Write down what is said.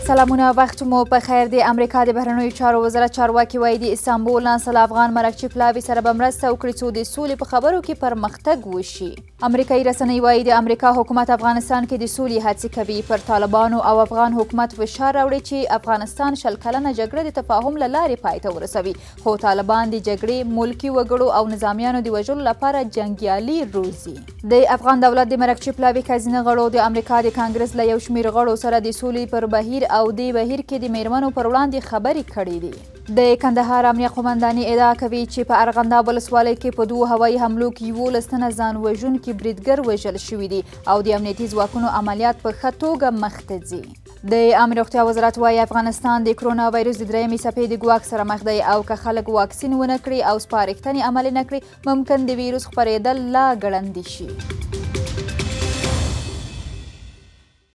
سلامونه، وخت مو په خیر. د امریکا د بهرنیو چارو وزارت چارواکي وایي د استانبول ناسل افغان مرکچي پلاوي سره به مرسته وکړي څو د سولې په خبرو کې پرمختګ وشي. امریکایي رسنۍ وایي د امریکا حکومت افغانستان کې د سولې هڅې کوي. پر طالبانو او افغان حکومت فشار راوړي چې افغانستان 100 کلنه جګړه د تفاهم له لارې پای ته ورسوي، خو طالبان د جګړې ملکي وګړو او نظامیانو د وژلو لپاره جنګیالي روزي. د افغان دولت د مرکچي پلاوي ښځینه غړو د امریکا د کانګرس له یو شمېر غړو سره د سولې پر بهیر او د بهیر کې د میرمنو پر وړاندې خبرې کړې دي. د کندهار امنیه قومنداني ادعا کوي چې په ارغنداب ولسوالۍ کې په 2 هوایي حملو کې 11 تنه ځان وژونکي بریدګر وژل شوي دي او د امنیتي ځواکونو عملیات په ښه توګه مخته ځي. د عامه روغتیا وزارت وایي افغانستان د کرونا وایرس د 3مې څپې د ګواښ سره مخ دی او که خلک واکسین ونه کړي او سپارښتنې عملي نه کړي، ممکن د ویروس خپرېدل لا ګړندي شي.